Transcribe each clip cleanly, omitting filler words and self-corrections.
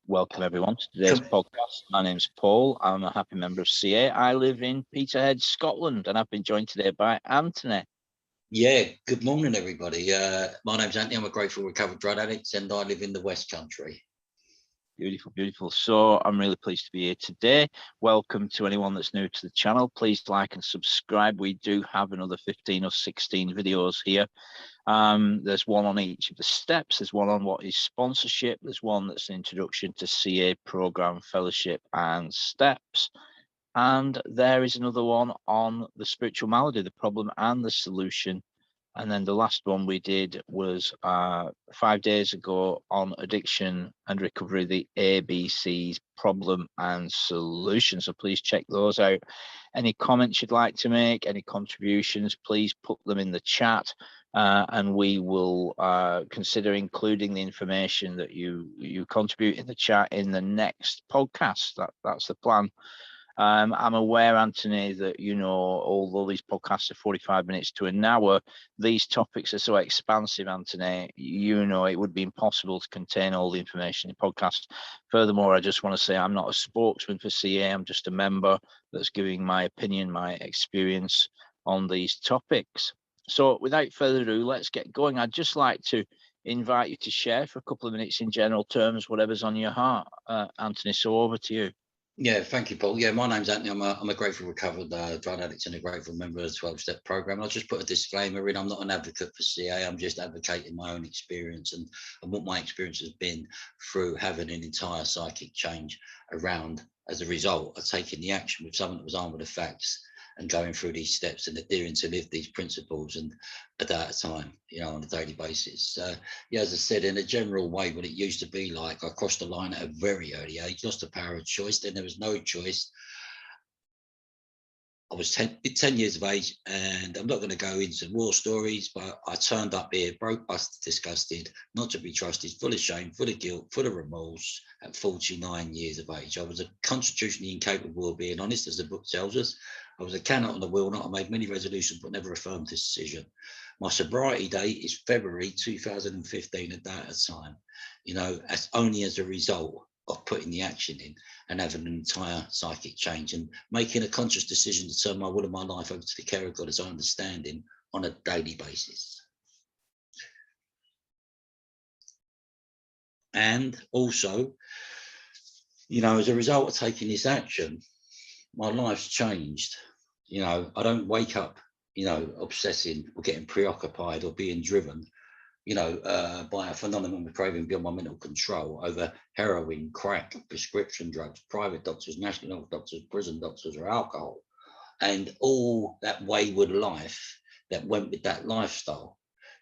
Welcome everyone to today's podcast. My name's Paul. I'm a happy member of CA. I live in Peterhead, Scotland, and I've been joined today by Anthony. Yeah, good morning, everybody. My name's Anthony. I'm a grateful recovered drug addict, and I live in the West Country. Beautiful, beautiful. So I'm really pleased to be here today. Welcome to anyone that's new to the channel. Please like and subscribe. We do have another 15 or 16 videos here. There's one on each of the steps. There's one on what is sponsorship. There's one that's an introduction to CA program, fellowship and steps. And there is another one on the spiritual malady, the problem and the solution. And then the last one we did was 5 days ago on addiction and recovery, the ABCs, problem and solution. So please check those out. Any comments you'd like to make, any contributions, please put them in the chat. And we will consider including the information that you contribute in the chat in the next podcast. That's the plan. I'm aware, Anthony, that, although these podcasts are 45 minutes to an hour, these topics are so expansive, Anthony, it would be impossible to contain all the information in podcasts. Furthermore, I just want to say I'm not a spokesman for CA. I'm just a member that's giving my opinion, my experience on these topics. So without further ado, let's get going. I'd just like to invite you to share for a couple of minutes in general terms, whatever's on your heart, Anthony. So over to you. Yeah, thank you, Paul. Yeah, my name's Anthony. I'm a grateful recovered drug addict and a grateful member of the 12-step program. I'll just put a disclaimer in. I'm not an advocate for CA. I'm just advocating my own experience and what my experience has been through having an entire psychic change around as a result of taking the action with someone that was armed with the facts and going through these steps and adhering to live these principles and a day at a time, on a daily basis. Yeah, as I said, in a general way, what it used to be like, I crossed the line at a very early age, lost the power of choice, then there was no choice. I was 10 years of age, and I'm not going to go into war stories, but I turned up here, broke, busted, disgusted, not to be trusted, full of shame, full of guilt, full of remorse at 49 years of age. I was a constitutionally incapable of being honest, as the book tells us. I was a cannot and a will not. I made many resolutions, but never affirmed this decision. My sobriety date is February 2015, a day at a time. As only as a result of putting the action in and having an entire psychic change and making a conscious decision to turn my will and my life over to the care of God as I understand Him on a daily basis. And also, as a result of taking this action, my life's changed. I don't wake up, obsessing or getting preoccupied or being driven, by a phenomenon of craving beyond my mental control over heroin, crack, prescription drugs, private doctors, national health doctors, prison doctors, or alcohol, and all that wayward life that went with that lifestyle.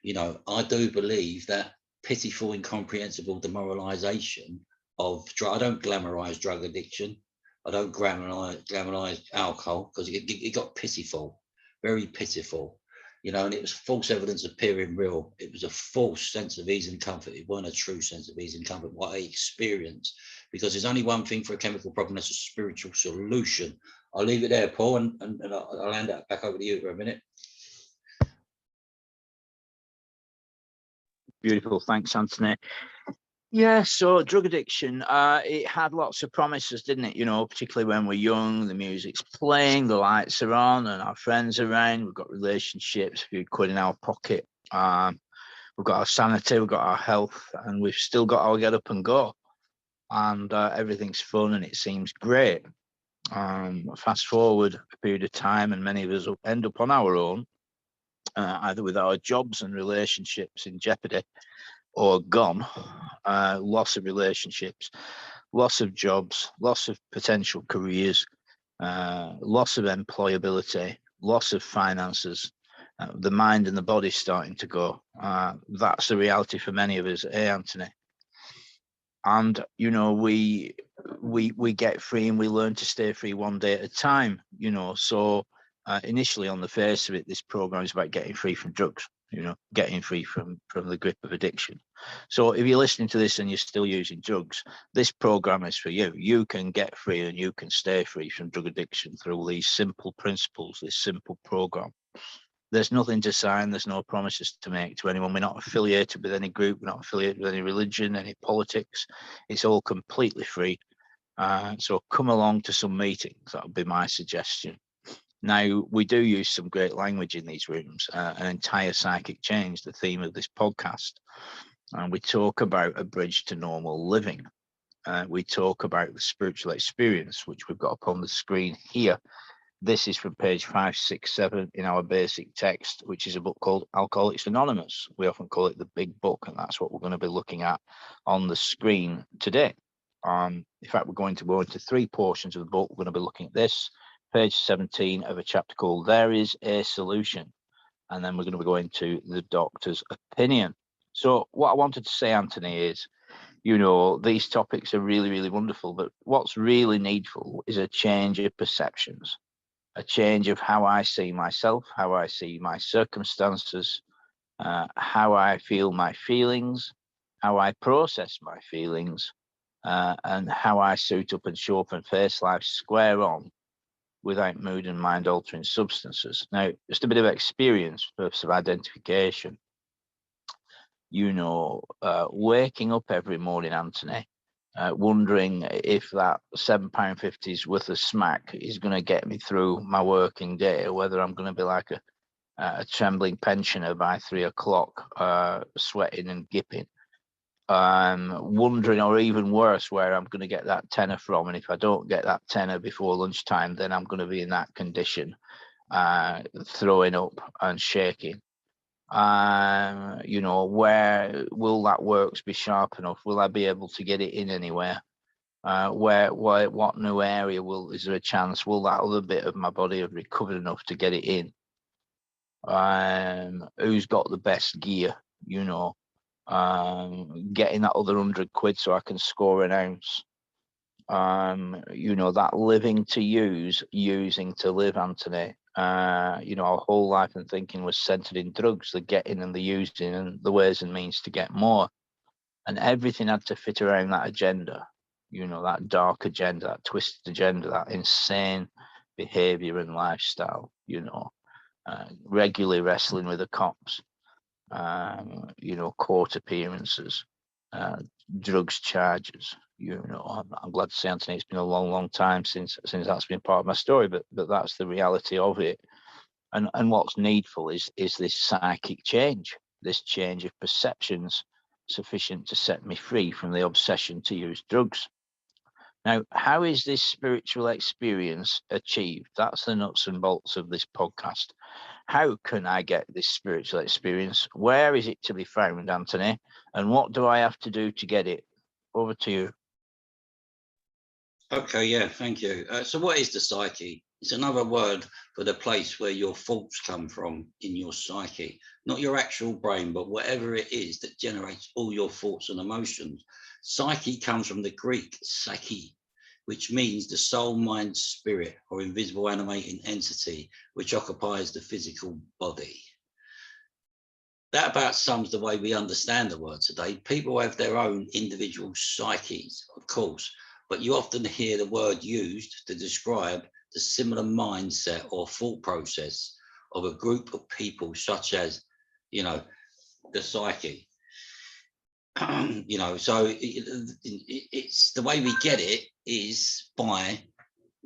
I do believe that pitiful, incomprehensible demoralization of drug. I don't glamorize drug addiction. I don't glamorize alcohol because it got pitiful, very pitiful. And it was false evidence appearing real. It was a false sense of ease and comfort. It wasn't a true sense of ease and comfort, what I experienced, because there's only one thing for a chemical problem, that's a spiritual solution. I'll leave it there, Paul, and I'll hand it back over to you for a minute. Beautiful. Thanks, Anthony. Yeah, so drug addiction, it had lots of promises, didn't it? Particularly when we're young, the music's playing, the lights are on and our friends are around, we've got relationships, a few quid in our pocket, we've got our sanity, we've got our health, and we've still got our get up and go. And everything's fun and it seems great. Fast forward a period of time and many of us will end up on our own, either with our jobs and relationships in jeopardy or gone, loss of relationships, loss of jobs, loss of potential careers, loss of employability, loss of finances, the mind and the body starting to go. That's the reality for many of us, Anthony? And we get free and we learn to stay free one day at a time. So initially, on the face of it, this program is about getting free from drugs. Getting free from the grip of addiction. So if you're listening to this and you're still using drugs, this program is for you. You can get free and you can stay free from drug addiction through these simple principles, this simple program. There's nothing to sign. There's no promises to make to anyone. We're not affiliated with any group. We're not affiliated with any religion, any politics. It's all completely free. So come along to some meetings. That would be my suggestion. Now, we do use some great language in these rooms, an entire psychic change, the theme of this podcast. And we talk about a bridge to normal living. We talk about the spiritual experience, which we've got up on the screen here. This is from page 567 in our basic text, which is a book called Alcoholics Anonymous. We often call it the big book, and that's what we're going to be looking at on the screen today. In fact, we're going to go into 3 portions of the book. We're going to be looking at this, page 17 of a chapter called There Is a Solution. And then we're going to be going to the doctor's opinion. So what I wanted to say, Anthony, is, you know, these topics are really, really wonderful, but what's really needful is a change of perceptions, a change of how I see myself, how I see my circumstances, how I feel my feelings, how I process my feelings, and how I suit up and show up and face life square on without mood and mind altering substances. Now, just a bit of experience, purpose of identification. You know, waking up every morning, Anthony, wondering if that £7.50's worth of smack is going to get me through my working day, or whether I'm going to be like a trembling pensioner by 3 o'clock, sweating and gipping. Wondering, or even worse, where I'm going to get that tenner from, and if I don't get that tenner before lunchtime, then I'm going to be in that condition, throwing up and shaking. You know, where will that works be sharp enough? Will I be able to get it in anywhere? What new area is there a chance? Will that other bit of my body have recovered enough to get it in? Who's got the best gear? You know, getting that other £100 so I can score an ounce. You know, that living to use, using to live, Anthony. You know, our whole life and thinking was centered in drugs, the getting and the using and the ways and means to get more. And everything had to fit around that agenda, you know, that dark agenda, that twisted agenda, that insane behavior and lifestyle, you know, regularly wrestling with the cops, you know, court appearances, drugs charges. You know, I'm glad to say, Anthony, it's been a long, long time since that's been part of my story, but that's the reality of it. And what's needful is this psychic change, this change of perceptions sufficient to set me free from the obsession to use drugs. Now, how is this spiritual experience achieved? That's the nuts and bolts of this podcast. How can I get this spiritual experience? Where is it to be found, Anthony? And what do I have to do to get it? Over to you. Okay, yeah, thank you. So what is the psyche? It's another word for the place where your thoughts come from in your psyche, not your actual brain, but whatever it is that generates all your thoughts and emotions. Psyche comes from the Greek psyche, which means the soul, mind, spirit, or invisible animating entity which occupies the physical body. That about sums the way we understand the word today. People have their own individual psyches, of course, but you often hear the word used to describe the similar mindset or thought process of a group of people, such as, you know, the psyche. You know, so it's the way we get it is by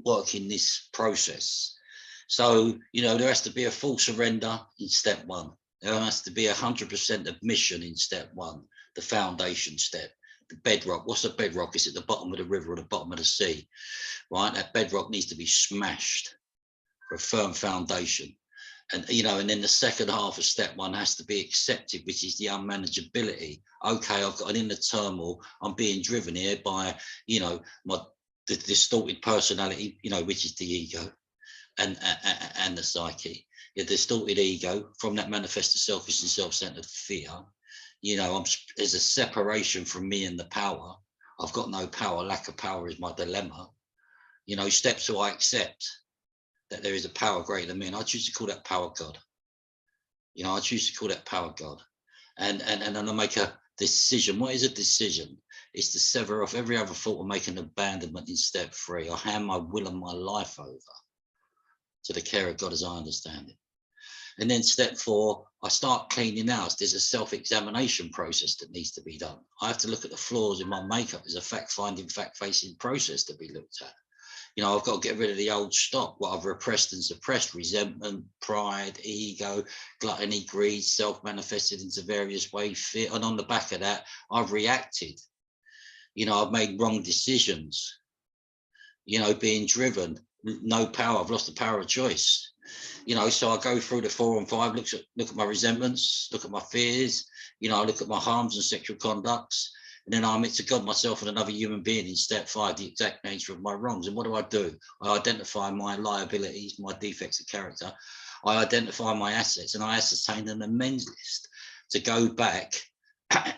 working this process. So, you know, there has to be a full surrender in step 1. There has to be 100% admission in step 1, the foundation step. The bedrock. What's a bedrock? Is it the bottom of the river or the bottom of the sea? Right? That bedrock needs to be smashed for a firm foundation. And, you know, and then the second half of step 1 has to be accepted, which is the unmanageability. Okay, I've got an inner turmoil. I'm being driven here by, you know, the distorted personality, you know, which is the ego and the psyche. The distorted ego, from that manifested selfish and self-centered fear. You know, there's a separation from me and the power. I've got no power. Lack of power is my dilemma. You know, step 2, I accept that there is a power greater than me, and I choose to call that power God. You know, I choose to call that power God, and then I make a decision. What is a decision? It's to sever off every other thought and make an abandonment in step 3. I hand my will and my life over to the care of God as I understand it. And then step 4, I start cleaning house. There's a self-examination process that needs to be done. I have to look at the flaws in my makeup. There's a fact-finding, fact-facing process to be looked at. You know, I've got to get rid of the old stock, what I've repressed and suppressed: resentment, pride, ego, gluttony, greed, self-manifested into various ways, fear. And on the back of that, I've reacted. You know, I've made wrong decisions, you know, being driven, no power. I've lost the power of choice. You know, so I go through the 4 and 5, look at my resentments, look at my fears, you know, I look at my harms and sexual conducts, and then I admit to God, myself, and another human being in step 5, the exact nature of my wrongs. And what do? I identify my liabilities, my defects of character. I identify my assets, and I ascertain an amends list to go back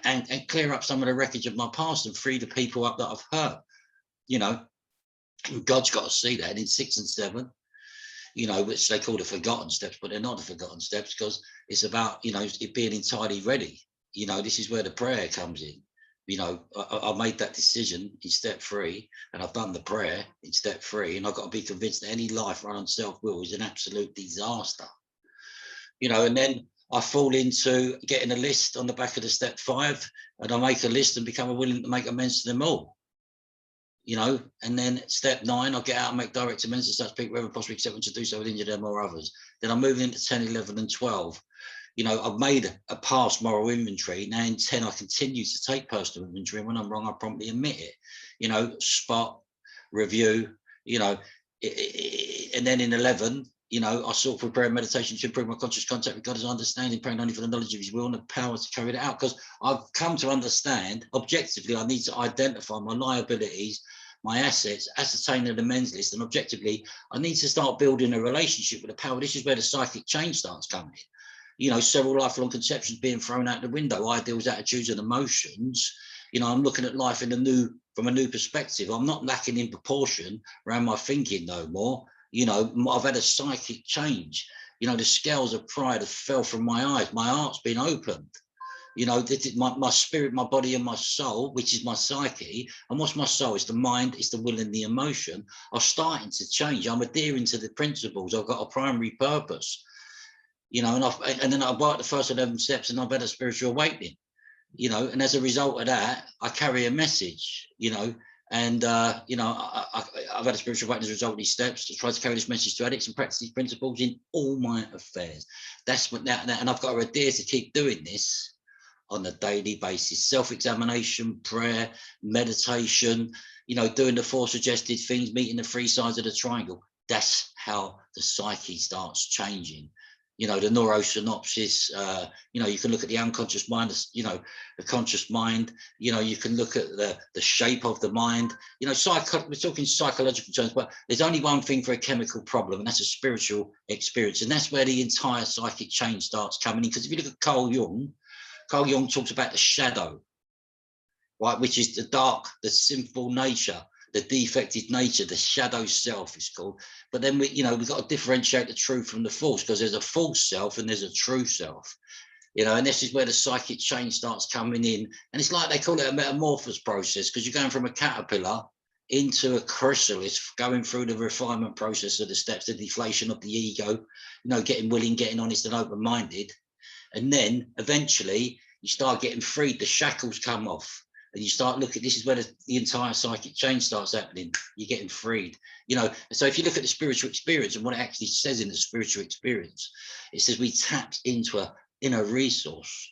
and clear up some of the wreckage of my past and free the people up that I've hurt. You know, God's got to see that. And in 6 and 7, you know, which they call the forgotten steps, but they're not the forgotten steps, because it's about, you know, it being entirely ready. You know, this is where the prayer comes in. You know, I made that decision in step 3, and I've done the prayer in step 3, and I've got to be convinced that any life run on self-will is an absolute disaster. You know, and then I fall into getting a list on the back of the step 5, and I make a list and become willing to make amends to them all. You know, and then step 9, I'll get out and make direct amends to such people wherever possibly, except when to do so with injure them or others. Then I'm moving into 10, 11, and 12. You know, I've made a past moral inventory. Now in 10, I continue to take personal inventory. And when I'm wrong, I promptly admit it. You know, spot, review, you know, and then in 11, you know, I sought for prayer and meditation to improve my conscious contact with God as understanding, praying only for the knowledge of his will and the power to carry it out. Because I've come to understand, objectively, I need to identify my liabilities, my assets, ascertain an amends list, and objectively, I need to start building a relationship with the power. This is where the psychic change starts coming in. You know, several lifelong conceptions being thrown out the window, ideals, attitudes, and emotions. You know, I'm looking at life from a new perspective. I'm not lacking in proportion around my thinking no more. You know, I've had a psychic change. You know, the scales of pride have fell from my eyes. My heart's been opened. You know, my spirit, my body, and my soul, which is my psyche. And what's my soul? It's the mind, it's the will, and the emotion, are starting to change. I'm adhering to the principles. I've got a primary purpose. You know, and then I've worked the first 11 steps, and I've had a spiritual awakening. You know, and as a result of that, I carry a message. You know. And, you know, I've had a spiritual awakening as a result of these steps to try to carry this message to addicts and practice these principles in all my affairs. That's what now, and I've got to adhere to keep doing this on a daily basis. Self-examination, prayer, meditation, you know, doing the 4 suggested things, meeting the 3 sides of the triangle. That's how the psyche starts changing. You know, the neurosynopsis, you know, you can look at the unconscious mind, you know, the conscious mind, you know, you can look at the shape of the mind, you know, we're talking psychological terms, but there's only one thing for a chemical problem, and that's a spiritual experience. And that's where the entire psychic change starts coming in. Because if you look at Carl Jung talks about the shadow, right, which is the dark, the sinful nature, the defective nature, the shadow self is called. But then we've got to differentiate the true from the false, because there's a false self and there's a true self. You know, and this is where the psychic change starts coming in. And it's like they call it a metamorphosis process, because you're going from a caterpillar into a chrysalis, going through the refinement process of the steps, the deflation of the ego, you know, getting willing, getting honest and open-minded. And then eventually you start getting freed, the shackles come off. And you start looking, this is where the entire psychic change starts happening. You're getting freed, you know. So if you look at the spiritual experience and what it actually says in the spiritual experience, it says we tap into an inner resource,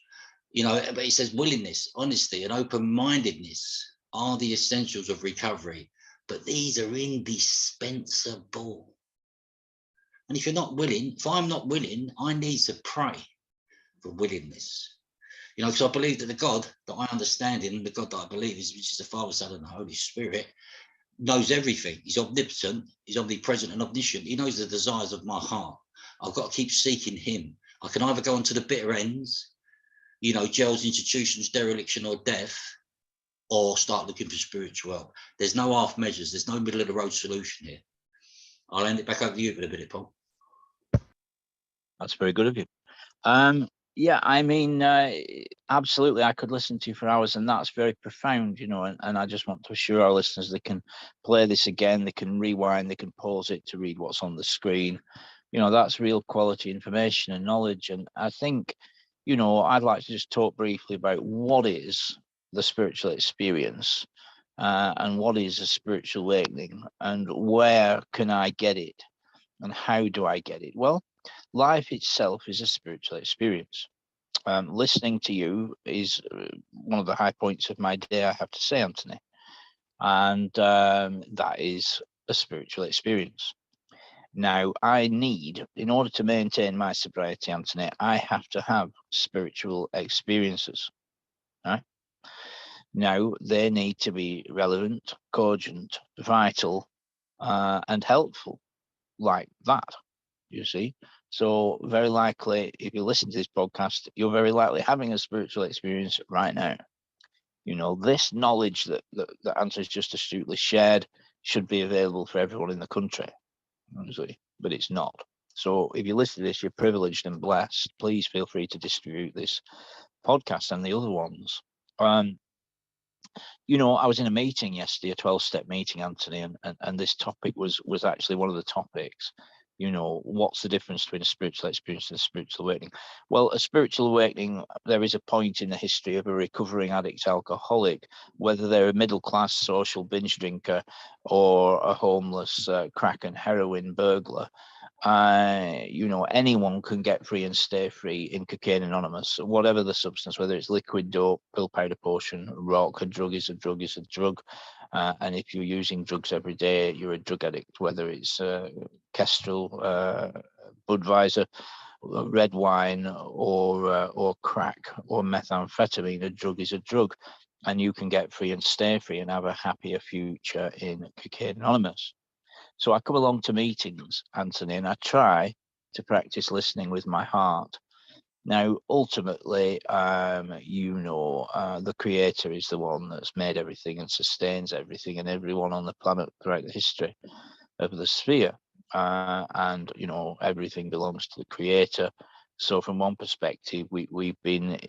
you know, but it says willingness, honesty, and open-mindedness are the essentials of recovery. But these are indispensable. And if you're not willing, if I'm not willing, I need to pray for willingness. You know, because I believe that the God that I understand in, the God that I believe is, which is the Father, Son, and the Holy Spirit, knows everything. He's omnipotent, he's omnipresent and omniscient. He knows the desires of my heart. I've got to keep seeking him. I can either go on to the bitter ends, you know, jails, institutions, dereliction, or death, or start looking for spiritual help. There's no half measures. There's no middle of the road solution here. I'll hand it back over to you for a minute, Paul. That's very good of you. Yeah, I mean, absolutely, I could listen to you for hours, and that's very profound, you know, and I just want to assure our listeners they can play this again, they can rewind, they can pause it to read what's on the screen, That's real quality information and knowledge. And I think, I'd like to just talk briefly about what is the spiritual experience, and what is a spiritual awakening, and where can I get it, and how do I get it? Well, life itself is a spiritual experience. Listening to you is one of the high points of my day, I have to say, Anthony. And that is a spiritual experience. Now, in order to maintain my sobriety, Anthony, I have to have spiritual experiences. Right? Now, they need to be relevant, cogent, vital, and helpful, like that, you see. So very likely, if you listen to this podcast, you're very likely having a spiritual experience right now. This knowledge that Anthony's just astutely shared should be available for everyone in the country, honestly, but it's not. So if you listen to this, you're privileged and blessed. Please feel free to distribute this podcast and the other ones. I was in a meeting yesterday, a 12-step meeting, Anthony, and this topic was actually one of the topics. What's the difference between a spiritual experience and a spiritual awakening? Well, a spiritual awakening, there is a point in the history of a recovering addict alcoholic, whether they're a middle-class social binge drinker or a homeless crack and heroin burglar. Anyone can get free and stay free in Cocaine Anonymous, whatever the substance, whether it's liquid, dope, pill, powder, potion, rock. A drug is a drug is a drug. And if you're using drugs every day, you're a drug addict, whether it's Kestrel, Budweiser, red wine, or crack, or methamphetamine. A drug is a drug. And you can get free and stay free and have a happier future in Cocaine Anonymous. So I come along to meetings, Anthony, and I try to practice listening with my heart. Now, ultimately, the creator is the one that's made everything and sustains everything and everyone on the planet throughout the history of the sphere. And everything belongs to the creator. So from one perspective, we've been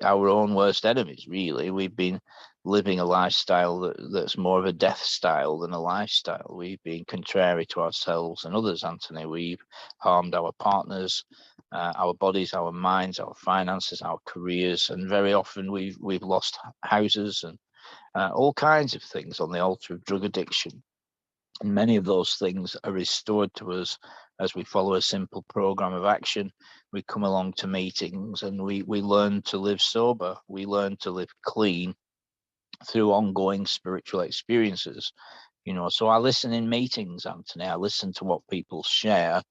our own worst enemies, really. We've been living a lifestyle that's more of a death style than a lifestyle. We've been contrary to ourselves and others, Anthony. We've harmed our partners, our bodies, our minds, our finances, our careers, and very often we've lost houses and all kinds of things on the altar of drug addiction. And many of those things are restored to us as we follow a simple program of action. We come along to meetings and we learn to live sober. We learn to live clean through ongoing spiritual experiences. So I listen in meetings, Anthony. I listen to what people share,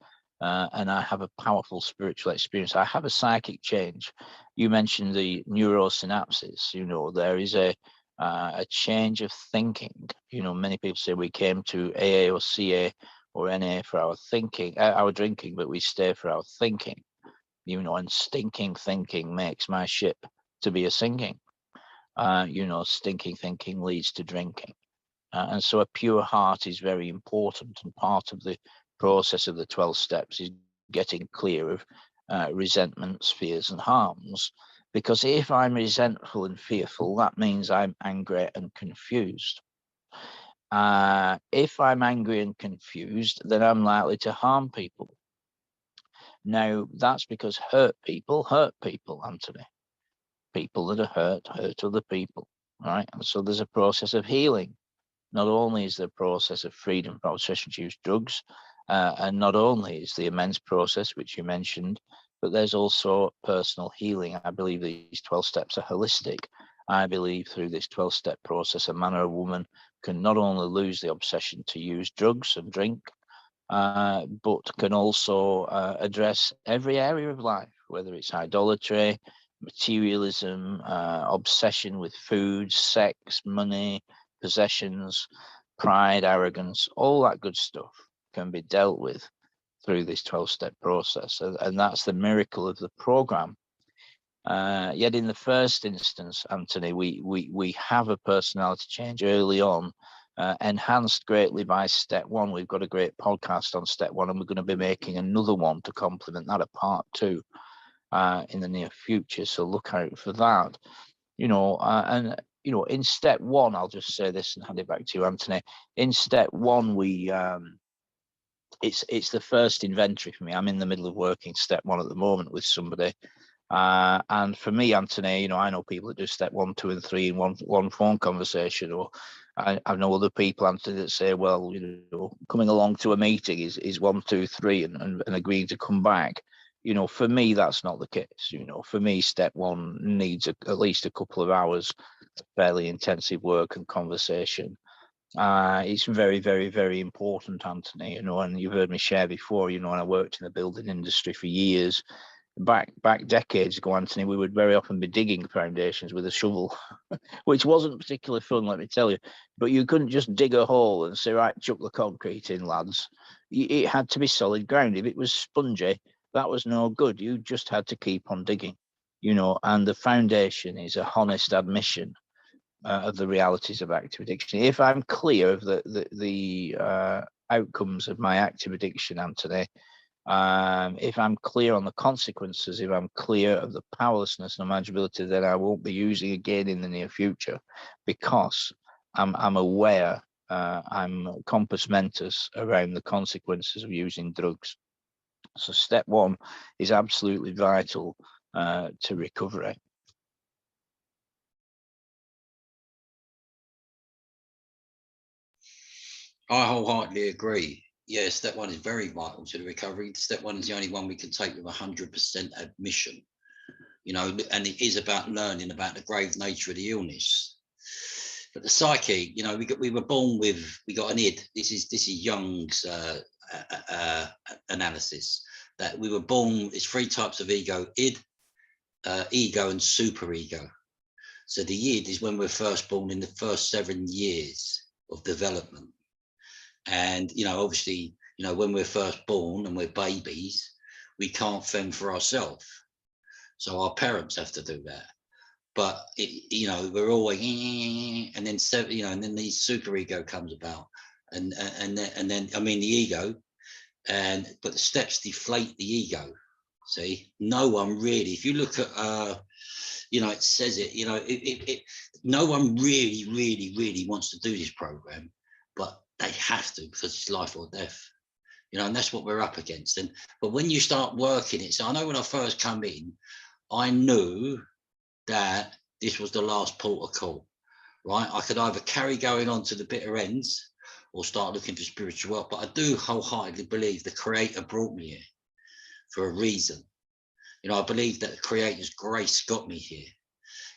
and I have a powerful spiritual experience. I have a psychic change. You mentioned the neurosynapses. There is a change of thinking. Many people say we came to AA or CA or NA for our thinking, our drinking, but we stay for our thinking. And stinking thinking makes my ship to be a sinking. Stinking thinking leads to drinking. And so a pure heart is very important, and part of the process of the 12 steps is getting clear of resentments, fears, and harms. Because if I'm resentful and fearful, that means I'm angry and confused. If I'm angry and confused, then I'm likely to harm people. Now, that's because hurt people, Anthony. People that are hurt other people, right? And so there's a process of healing. Not only is there a process of freedom from obsession-induced drugs, and not only is the amends process, which you mentioned, but there's also personal healing. I believe these 12 steps are holistic. I believe through this 12-step process, a man or a woman can not only lose the obsession to use drugs and drink, but can also address every area of life, whether it's idolatry, materialism, obsession with food, sex, money, possessions, pride, arrogance. All that good stuff can be dealt with through this 12-step process, and that's the miracle of the program. Yet in the first instance, Anthony, we have a personality change early on, enhanced greatly by step one. We've got a great podcast on step one, and we're going to be making another one to complement that, a part two, in the near future. So look out for that. In step one, I'll just say this and hand it back to you, Anthony. In step one, we it's the first inventory for me. I'm in the middle of working step 1 at the moment with somebody. And for me, Anthony, you know, I know people that do step 1, 2, and 3 in one phone conversation, or I know other people, Anthony, that say, well, you know, coming along to a meeting is 1, 2, 3, and agreeing to come back. You know, for me, that's not the case. You know, for me, step 1 needs at least a couple of hours of fairly intensive work and conversation. It's very, very, very important, Anthony, you know, and you've heard me share before, you know, and I worked in the building industry for years. Back decades ago, Anthony, we would very often be digging foundations with a shovel, which wasn't particularly fun, let me tell you. But you couldn't just dig a hole and say, right, chuck the concrete in, lads. It had to be solid ground. If it was spongy, that was no good. You just had to keep on digging, you know, and the foundation is a honest admission of the realities of active addiction. If I'm clear of the outcomes of my active addiction, Anthony, if I'm clear on the consequences, if I'm clear of the powerlessness and manageability that I won't be using again in the near future, because I'm aware, I'm compos mentis around the consequences of using drugs. So step 1 is absolutely vital to recovery. I wholeheartedly agree. Yeah, step 1 is very vital to the recovery. Step 1 is the only one we can take with 100% admission, you know, and it is about learning about the grave nature of the illness. But the psyche, you know, we were born with, we got an id. This is Jung's analysis, that we were born, it's 3 types of ego: id, ego, and superego. So the id is when we're first born, in the first 7 years of development. And, you know, obviously, you know, when we're first born and we're babies, we can't fend for ourselves. So our parents have to do that. But, you know, we're always, and then, you know, and then the superego comes about. And then, I mean, the ego, but the steps deflate the ego. See, no one really, if you look at, you know, it says it, you know, no one really wants to do this program, but they have to, because it's life or death, you know, and that's what we're up against. But when you start working it, so I know when I first come in, I knew that this was the last port of call, right? I could either carry going on to the bitter ends or start looking for spiritual help. But I do wholeheartedly believe the Creator brought me here for a reason. You know, I believe that the Creator's grace got me here.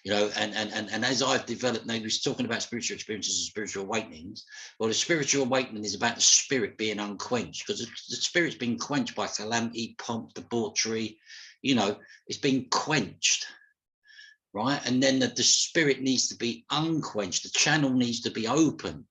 You know, and as I've developed, now we're talking about spiritual experiences and spiritual awakenings. Well, the spiritual awakening is about the spirit being unquenched, because the spirit's been quenched by calamity, pomp, debauchery. You know, it's been quenched, right? And then the spirit needs to be unquenched. The channel needs to be opened,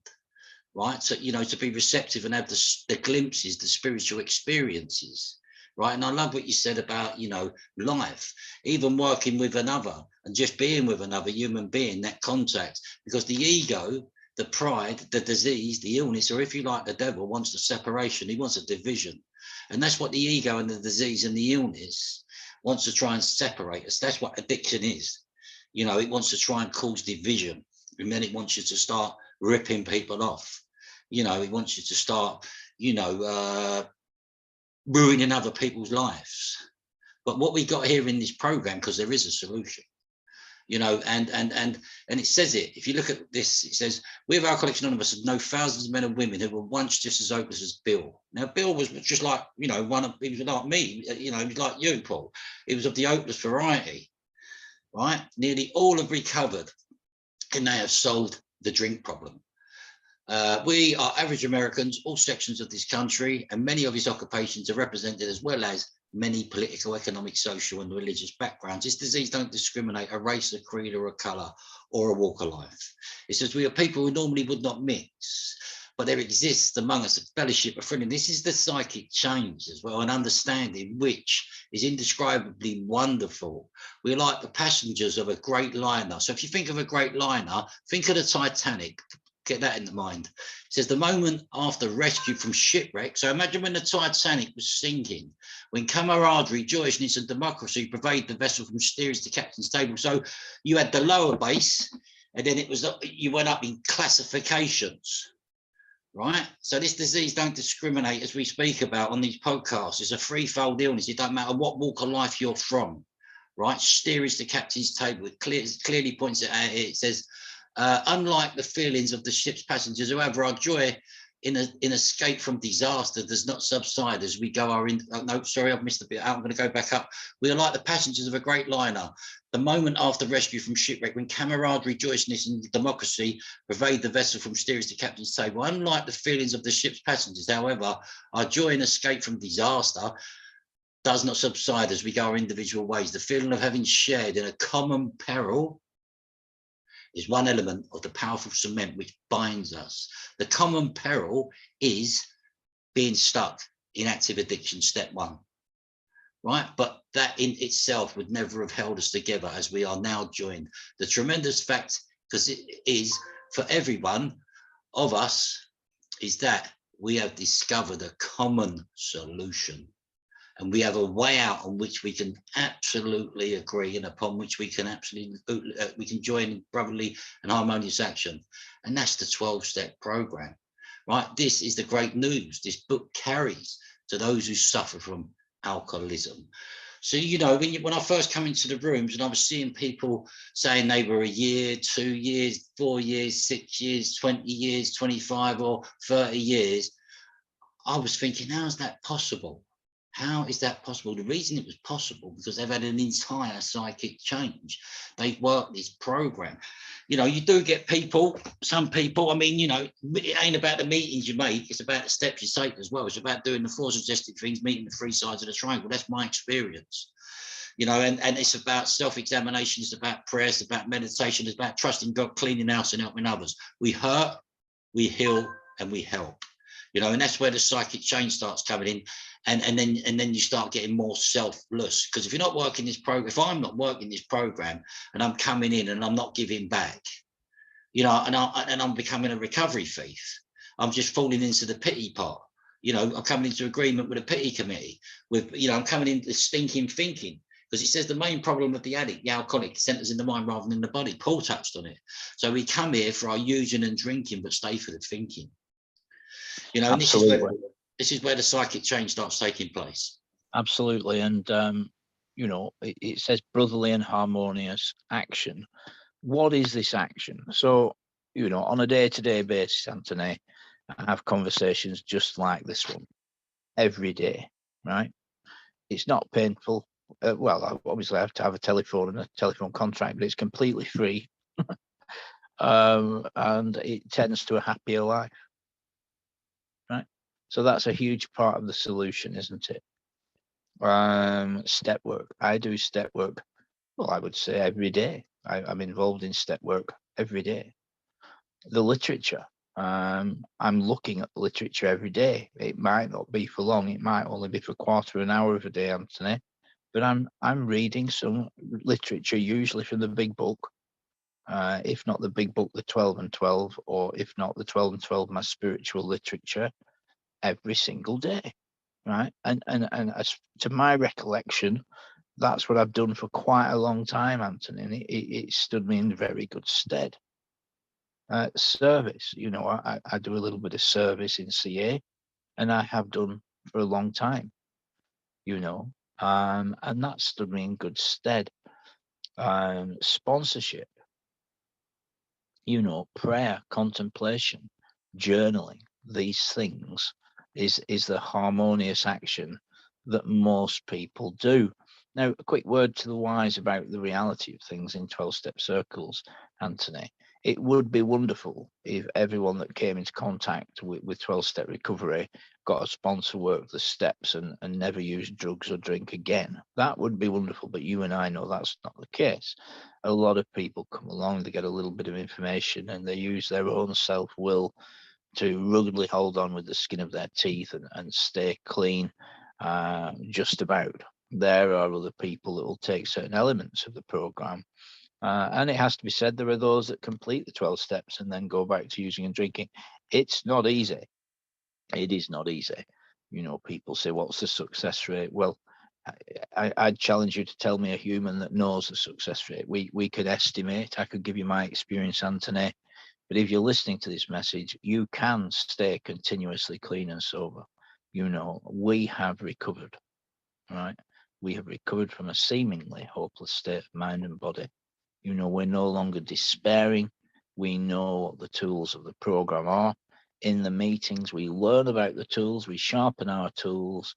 right? So, you know, to be receptive and have the glimpses, the spiritual experiences. Right. And I love what you said about, you know, life, even working with another and just being with another human being, that contact, because the ego, the pride, the disease, the illness, or if you like, the devil wants the separation. He wants a division. And that's what the ego and the disease and the illness wants to try and separate us. That's what addiction is. You know, it wants to try and cause division. And then it wants you to start ripping people off. You know, it wants you to start, you know, ruining other people's lives. But what we got here in this program, because there is a solution, you know, and it says it. If you look at this, it says, we of Alcoholics Anonymous know thousands of men and women who were once just as hopeless as Bill. Now, Bill was just like, you know, he was like me, you know, he was like you, Paul. He was of the hopeless variety, right? Nearly all have recovered, and they have solved the drink problem. We are average Americans, all sections of this country, and many of his occupations are represented, as well as many political, economic, social, and religious backgrounds. This disease don't discriminate a race, a creed, or a colour, or a walk of life. It says we are people who normally would not mix, but there exists among us a fellowship of friendship. This is the psychic change as well, an understanding which is indescribably wonderful. We're like the passengers of a great liner. So if you think of a great liner, think of the Titanic. Get that in the mind. It says the moment after rescue from shipwreck. So imagine when the Titanic was sinking, when camaraderie, joyousness, and democracy pervade the vessel from steerage to captain's table. So you had the lower base, and then it was you went up in classifications, right? So this disease don't discriminate, as we speak about on these podcasts. It's a threefold illness. It don't matter what walk of life you're from, right? Steer is the captain's table. It clearly points it out here. It says, unlike the feelings of the ship's passengers, however, our joy in escape from disaster does not subside as we go no, sorry, I've missed a bit out. I'm going to go back up. We are like the passengers of a great liner. The moment after rescue from shipwreck, when camaraderie, joyousness, and democracy pervade the vessel from steerage to captain's table. Unlike the feelings of the ship's passengers, however, our joy in escape from disaster does not subside as we go our individual ways. The feeling of having shared in a common peril is one element of the powerful cement which binds us. The common peril is being stuck in active addiction, step one, right? But that in itself would never have held us together as we are now joined. The tremendous fact, because it is for everyone of us, is that we have discovered a common solution. And we have a way out on which we can absolutely agree and upon which we can we can join brotherly and harmonious action. And that's the 12-step program, right? This is the great news this book carries to those who suffer from alcoholism. So, you know, when I first come into the rooms and I was seeing people saying they were a year, 2 years, 4 years, 6 years, 20 years, 25 or 30 years, I was thinking, how is that possible? How is that possible? The reason it was possible because they've had an entire psychic change. They've worked this program. You know, you do get people, some people, I mean, you know, it ain't about the meetings you make, it's about the steps you take as well. It's about doing the 4 suggested things, meeting the 3 sides of the triangle. That's my experience. You know, and it's about self-examination, it's about prayer, it's about meditation, it's about trusting God, cleaning house and helping others. We hurt, we heal, and we help. You know, and that's where the psychic change starts coming in. And then you start getting more selfless, because if you're not working this program, if I'm not working this program and I'm coming in and I'm not giving back, you know, and I'm becoming a recovery thief, I'm just falling into the pity pot. You know, I'm coming into agreement with a pity committee, with, you know, I'm coming into stinking thinking, because it says the main problem of the addict, the alcoholic, centers in the mind rather than in the body. Paul touched on it. So we come here for our using and drinking, but stay for the thinking. You know, and this is where the psychic change starts taking place. Absolutely. And, you know, it says brotherly and harmonious action. What is this action? So, you know, on a day-to-day basis, Anthony, I have conversations just like this one every day, right? It's not painful. Well, obviously I have to have a telephone and a telephone contract, but it's completely free. And it tends to a happier life, right? So that's a huge part of the solution, isn't it? Step work. I do step work. Well, I would say every day. I'm involved in step work every day. The literature. I'm looking at the literature every day. It might not be for long. It might only be for a quarter of an hour of a day, Anthony. But I'm reading some literature, usually from the big book. If not the big book, the 12 and 12, or if not the 12 and 12, my spiritual literature, every single day, right? And as to my recollection, that's what I've done for quite a long time, Anthony, and it stood me in very good stead. Service, you know, I do a little bit of service in CA, and I have done for a long time, you know, and that stood me in good stead. Sponsorship, you know, prayer, contemplation, journaling, these things is the harmonious action that most people do. Now, a quick word to the wise about the reality of things in 12-step circles, Anthony. It would be wonderful if everyone that came into contact with 12-step recovery got a sponsor, work the steps and never used drugs or drink again. That would be wonderful, but you and I know that's not the case. A lot of people come along, they get a little bit of information and they use their own self-will to ruggedly hold on with the skin of their teeth and stay clean, just about. There are other people that will take certain elements of the program. And it has to be said, there are those that complete the 12 steps and then go back to using and drinking. It's not easy. It is not easy. You know, people say, what's the success rate? Well, I'd challenge you to tell me a human that knows the success rate. We could estimate. I could give you my experience, Anthony. But if you're listening to this message, you can stay continuously clean and sober. You know, we have recovered, right? We have recovered from a seemingly hopeless state of mind and body. You know, we're no longer despairing. We know what the tools of the program are. In the meetings, we learn about the tools, we sharpen our tools.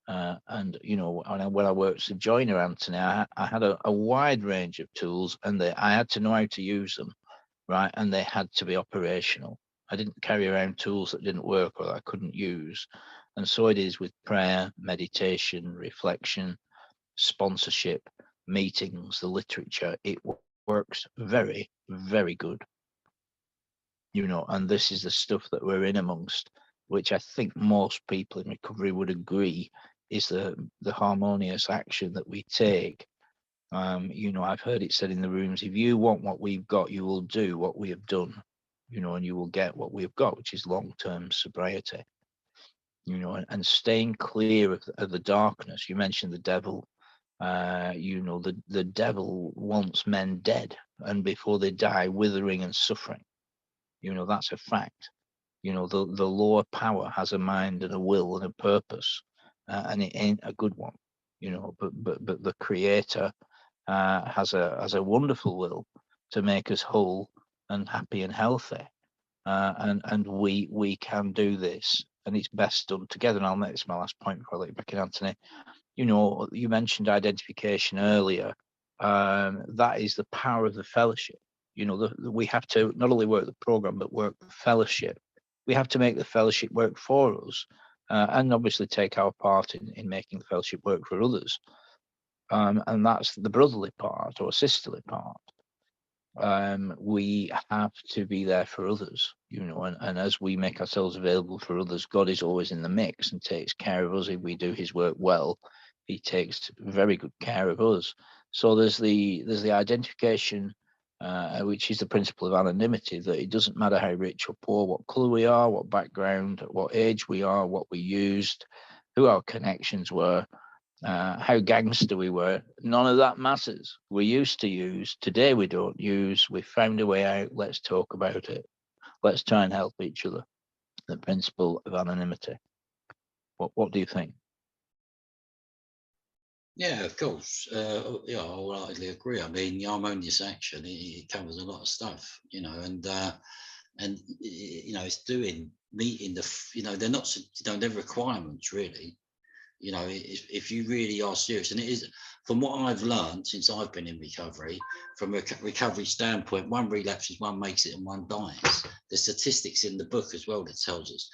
And, you know, when I worked as a joiner, Anthony, I had a wide range of tools, and I had to know how to use them, right? And they had to be operational. I didn't carry around tools that didn't work or that I couldn't use. And so it is with prayer, meditation, reflection, sponsorship, meetings, the literature. It works very, very good. You know, and this is the stuff that we're in amongst, which I think most people in recovery would agree is the harmonious action that we take. You know, I've heard it said in the rooms, if you want what we've got, you will do what we have done, you know, and you will get what we've got, which is long-term sobriety, you know, and staying clear of the darkness. You mentioned the devil. You know, the devil wants men dead, and before they die, withering and suffering. You know, that's a fact. You know, the lower power has a mind and a will and a purpose, and it ain't a good one. You know, but the creator has a wonderful will to make us whole and happy and healthy, and we can do this, and it's best done together. And I'll make this my last point before I let you back in, Anthony. You know, you mentioned identification earlier. That is the power of the fellowship. You know, we have to not only work the program, but work the fellowship. We have to make the fellowship work for us, and obviously take our part in making the fellowship work for others. And that's the brotherly part or sisterly part. We have to be there for others, you know, and as we make ourselves available for others, God is always in the mix and takes care of us. If we do his work well, he takes very good care of us. So there's the identification, which is the principle of anonymity, that it doesn't matter how rich or poor, what colour we are, what background, what age we are, what we used, who our connections were, how gangster we were. None of that matters. We used to use, today we don't use. We found a way out. Let's talk about it. Let's try and help each other. The principle of anonymity. What do you think? Yeah, of course. Yeah, I wholeheartedly agree. I mean, the harmonious action, it covers a lot of stuff, you know, and you know, it's meeting you know, they're not, you know, they're requirements really. You know, if you really are serious, and it is, from what I've learned since I've been in recovery, from a recovery standpoint, one relapses, one makes it, and one dies. The statistics in the book as well that tells us,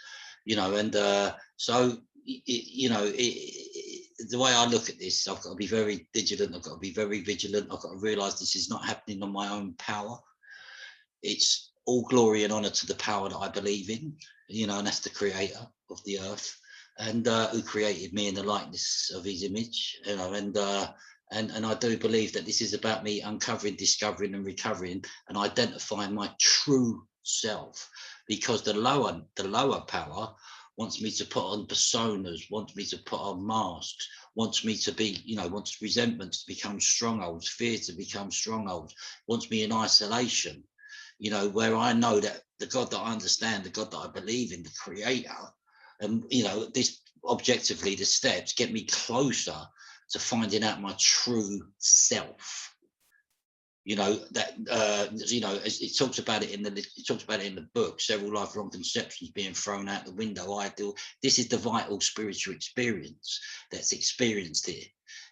you know, and so, you know, the way I look at this, I've got to be very vigilant. I've got to be very vigilant. I've got to realise this is not happening on my own power. It's all glory and honour to the power that I believe in, you know, and that's the creator of the earth, and who created me in the likeness of his image, you know, and I do believe that this is about me uncovering, discovering and recovering and identifying my true self, because the lower power wants me to put on personas, wants me to put on masks, wants me to be, you know, wants resentment to become strongholds, fear to become strongholds, wants me in isolation, you know, where I know that the God that I understand, the God that I believe in, the creator, and, you know, this objectively, the steps get me closer to finding out my true self. You know, that, you know, it talks about it in the book, several lifelong conceptions being thrown out the window. This is the vital spiritual experience that's experienced here,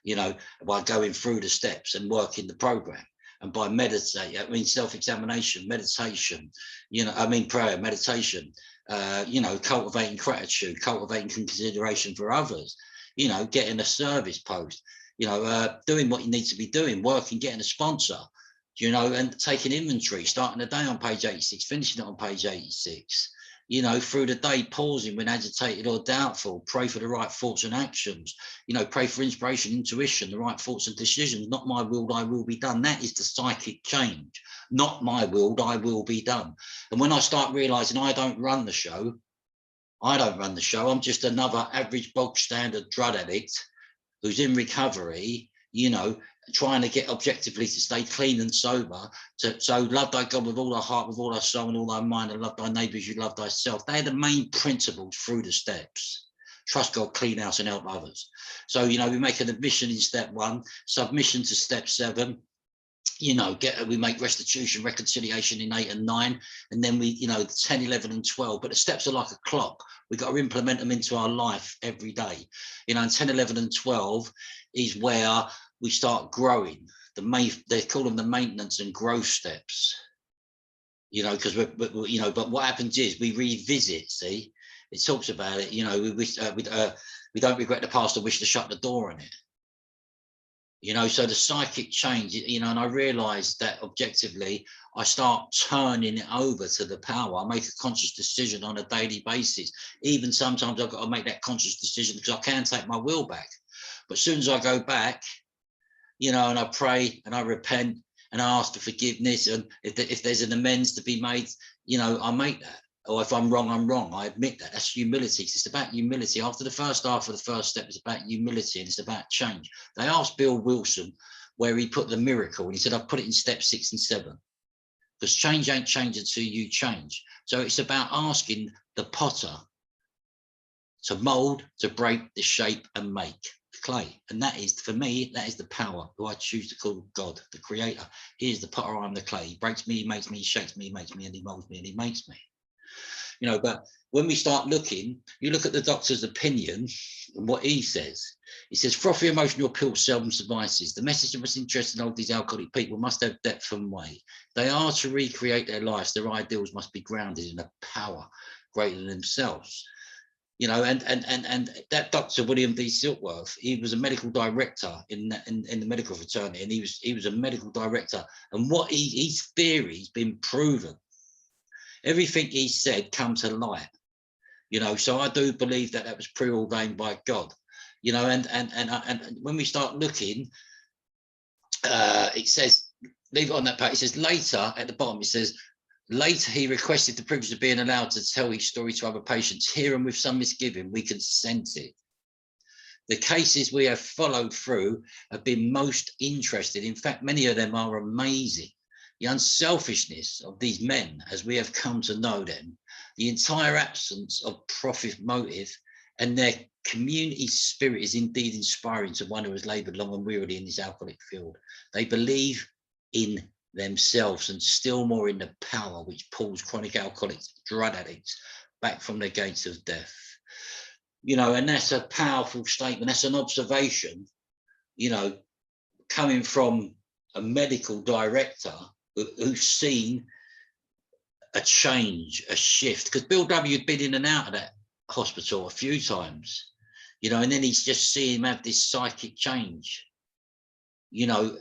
you know, by going through the steps and working the program. And by self-examination, meditation, you know, prayer, meditation, you know, cultivating gratitude, cultivating consideration for others, you know, getting a service post, you know, doing what you need to be doing, working, getting a sponsor, you know, and taking inventory, starting the day on page 86, finishing it on page 86, you know, through the day, pausing when agitated or doubtful, pray for the right thoughts and actions, you know, pray for inspiration, intuition, the right thoughts and decisions. Not my will, thy will be done. That is the psychic change. Not my will, thy will be done. And when I start realizing I don't run the show, I'm just another average bog standard drug addict who's in recovery, you know, trying to get objectively to stay clean and sober. So love thy God with all thy heart, with all thy soul and all thy mind, and love thy neighbour as you love thyself. They're the main principles through the steps. Trust God, clean house, and help others. So, you know, we make an admission in step 1, submission to step 7. You know, we make restitution, reconciliation in 8 and 9, and then we, you know, 10, 11 and 12. But the steps are like a clock. We've got to implement them into our life every day. You know, and 10, 11 and 12 is where we start growing. They call them the maintenance and growth steps. You know, because we're you know, but what happens is we revisit. See, it talks about it. You know, we don't regret the past or wish to shut the door on it. You know, so the psychic change, you know, and I realized that objectively, I start turning it over to the power. I make a conscious decision on a daily basis. Even sometimes I've got to make that conscious decision because I can take my will back. But as soon as I go back, you know, and I pray and I repent and I ask for forgiveness, and if there's an amends to be made, you know, I make that. Or if I'm wrong, I'm wrong. I admit that. That's humility. It's about humility. After the first half of the first step, it's about humility and it's about change. They asked Bill Wilson where he put the miracle, and he said, I've put it in step 6 and 7. Because change ain't change until you change. So it's about asking the potter to mold, to break, the shape, and make clay. And that is, for me, that is the power who I choose to call God, the creator. He is the potter, I'm the clay. He breaks me, he makes me, he shakes me, he makes me, and he molds me, and he makes me. You know, but when we start looking, you look at the doctor's opinion and what he says. He says, frothy emotional pills seldom suffices. The message of us interested in all these alcoholic people must have depth and weight. They are to recreate their lives. Their ideals must be grounded in a power greater than themselves. You know, and that Dr. William D. Silkworth, he was a medical director in the medical fraternity, and he was a medical director. And what his theory's been proven. Everything he said comes to light, you know. So I do believe that was preordained by God, you know. And when we start looking, it says, leave it on that page. It says later at the bottom. It says later he requested the privilege of being allowed to tell his story to other patients. Here and with some misgiving, we consent it. The cases we have followed through have been most interesting. In fact, many of them are amazing. The unselfishness of these men, as we have come to know them, the entire absence of profit motive, and their community spirit is indeed inspiring to one who has laboured long and wearily in this alcoholic field. They believe in themselves and still more in the power which pulls chronic alcoholics, drug addicts back from the gates of death. You know, and that's a powerful statement. That's an observation, you know, coming from a medical director who's seen a change, a shift. Because Bill W. had been in and out of that hospital a few times, you know, and then he's just seen him have this psychic change, you know,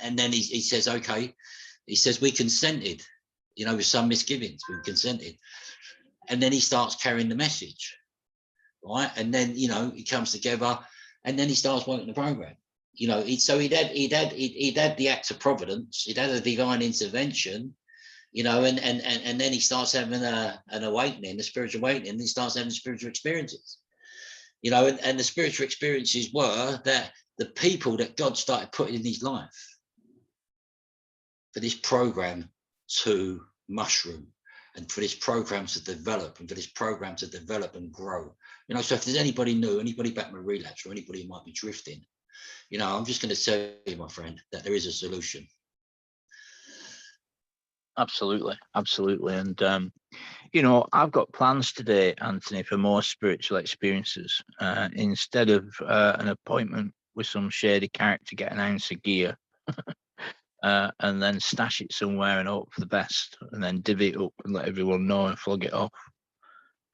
and then he says, okay, he says, we consented, you know, with some misgivings, we consented. And then he starts carrying the message, right? And then, you know, he comes together and then he starts working the program. You know, so he'd had the act of providence, he'd had a divine intervention, you know, and then he starts having an awakening, a spiritual awakening, and he starts having spiritual experiences, you know, and the spiritual experiences were that the people that God started putting in his life for this program to mushroom, and for this program to develop, and for this program to develop and grow. You know, so if there's anybody new, anybody back from a relapse, or anybody who might be drifting, you know, I'm just going to tell you, my friend, that there is a solution. Absolutely, absolutely. And you know, I've got plans today, Anthony, for more spiritual experiences. Instead of an appointment with some shady character, get an ounce of gear and then stash it somewhere and hope for the best, and then divvy it up and let everyone know and flog it off.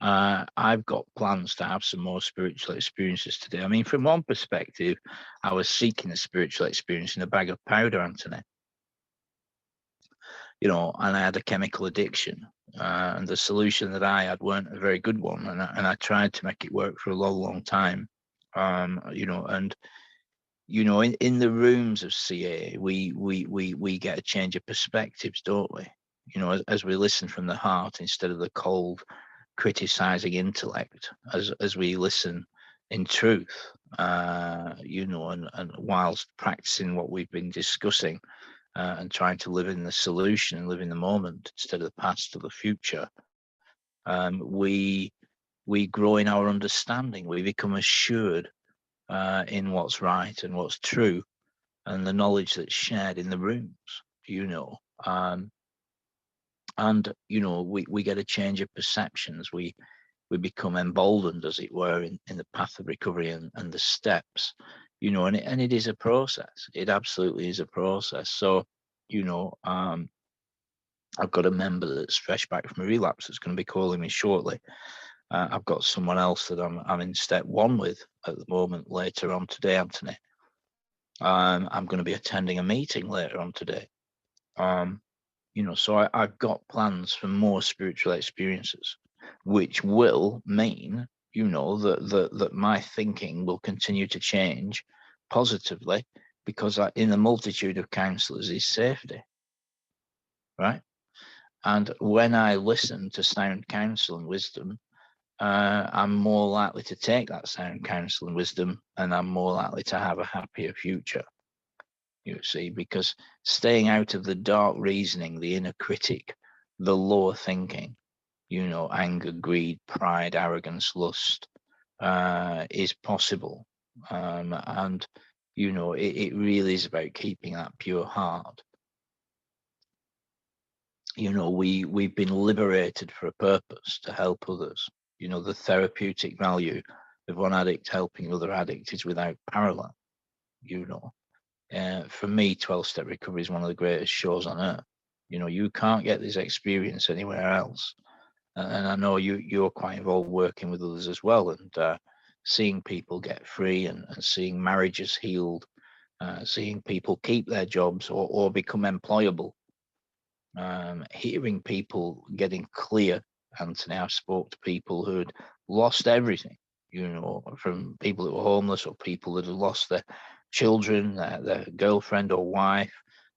I've got plans to have some more spiritual experiences today. I mean, from one perspective, I was seeking a spiritual experience in a bag of powder, Anthony. You know, and I had a chemical addiction, and the solution that I had weren't a very good one, and I tried to make it work for a long time. You know, and you know, in the rooms of CA, we get a change of perspectives, don't we? You know, as we listen from the heart instead of the cold, criticizing intellect, as we listen in truth. you know, and whilst practicing what we've been discussing, and trying to live in the solution and live in the moment instead of the past or the future, we grow in our understanding. We become assured in what's right and what's true, and the knowledge that's shared in the rooms, you know. And you know, we get a change of perceptions. We become emboldened, as it were, in the path of recovery and the steps, you know. And it is a process. It absolutely is a process. So, you know, I've got a member that's fresh back from a relapse that's going to be calling me shortly. I've got someone else that I'm in step 1 with at the moment later on today, Anthony. I'm going to be attending a meeting later on today. You know, so I've got plans for more spiritual experiences, which will mean, you know, that my thinking will continue to change positively, because in the multitude of counselors is safety, right? And when I listen to sound counsel and wisdom, I'm more likely to take that sound counsel and wisdom, and I'm more likely to have a happier future. You see, because staying out of the dark reasoning, the inner critic, the lower thinking, you know, anger, greed, pride, arrogance, lust, is possible. And, you know, it really is about keeping that pure heart. You know, we've been liberated for a purpose, to help others. You know, the therapeutic value of one addict helping another addict is without parallel, you know. For me, 12-step recovery is one of the greatest shows on earth. You know, you can't get this experience anywhere else. And I know you're quite involved working with others as well, and seeing people get free, and seeing marriages healed, seeing people keep their jobs or become employable, hearing people getting clear. Anthony, I've spoke to people who had lost everything, you know, from people that were homeless, or people that had lost their children, their girlfriend or wife,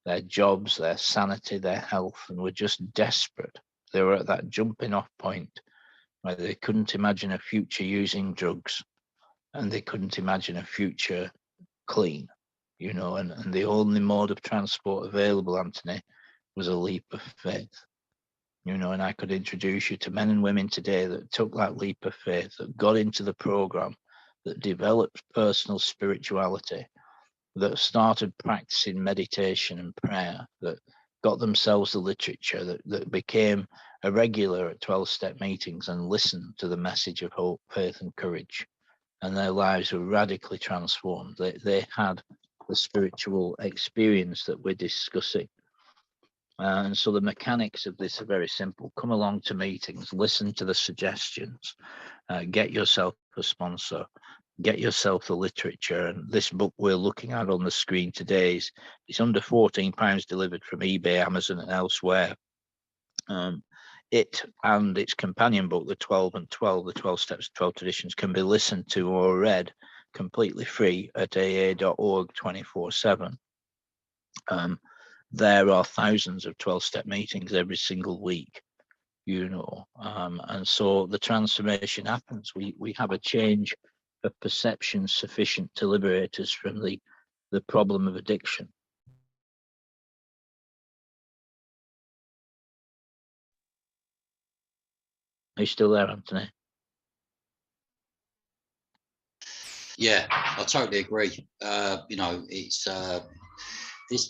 their jobs, their sanity, their health, and were just desperate. They were at that jumping off point where they couldn't imagine a future using drugs, and they couldn't imagine a future clean, you know. And the only mode of transport available, Anthony, was a leap of faith. You know, and I could introduce you to men and women today that took that leap of faith, that got into the program, that developed personal spirituality, that started practicing meditation and prayer, that got themselves the literature, that became a regular at 12-step meetings and listened to the message of hope, faith, and courage. And their lives were radically transformed. They had the spiritual experience that we're discussing. And so the mechanics of this are very simple. Come along to meetings, listen to the suggestions, get yourself a sponsor, get yourself the literature. And this book we're looking at on the screen today it's under £14 delivered from eBay, Amazon, and elsewhere. It and its companion book, the 12 and 12, the 12 Steps, 12 Traditions, can be listened to or read completely free at aa.org 24/7. There are thousands of 12-step meetings every single week, you know, and so the transformation happens. We have a change of perception sufficient to liberate us from the problem of addiction. Are you still there, Anthony? Yeah, I totally agree. You know, it's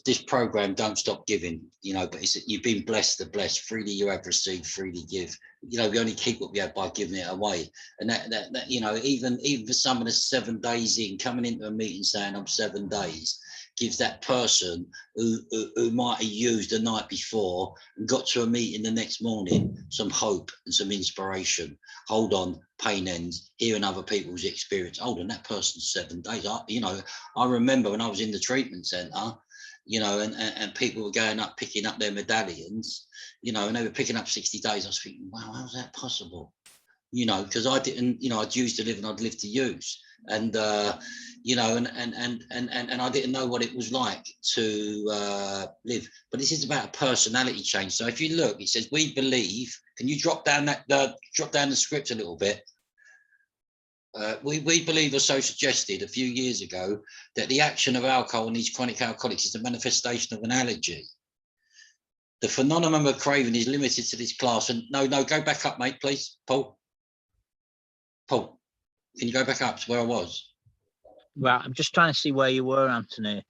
this program, Don't Stop Giving, you know, but you've been blessed to bless. Freely you have received, freely give. You know, we only keep what we have by giving it away. And that you know, even for some of the 7 days in, coming into a meeting saying I'm 7 days, gives that person who might have used the night before and got to a meeting the next morning some hope and some inspiration. Hold on, pain ends, hearing other people's experience. Hold on, that person's 7 days. I remember when I was in the treatment centre, you know, and people were going up, picking up their medallions, you know, and they were picking up 60 days. I was thinking, wow, how's that possible? You know, because I didn't, you know, I'd used to live and I'd lived to use. And, you know, and I didn't know what it was like to live. But this is about a personality change. So if you look, it says, we believe. Can you drop down the script a little bit? we believe or so suggested a few years ago that the action of alcohol on these chronic alcoholics is a manifestation of an allergy. The phenomenon of craving is limited to this class. And no, go back up, mate, please. Paul, can you go back up to where I was? Right, I'm just trying to see where you were, Anthony.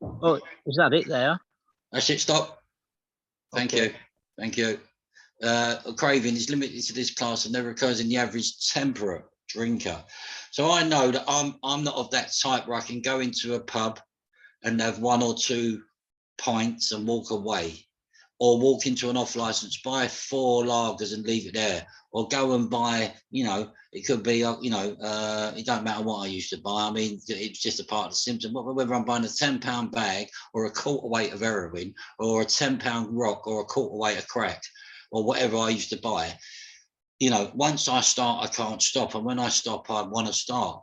Oh, is that it there? That's it, stop. Thank you. Craving is limited to this class and never occurs in the average temperate drinker. So I know that I'm not of that type where I can go into a pub and have 1 or 2 pints and walk away, or walk into an off license, buy 4 lagers and leave it there, or go and buy, it could be, it don't matter what I used to buy. I mean, it's just a part of the symptom. Whether I'm buying a £10 bag or a quarter weight of heroin or a £10 rock or a quarter weight of crack or whatever I used to buy, once I start, I can't stop. And when I stop, I want to start.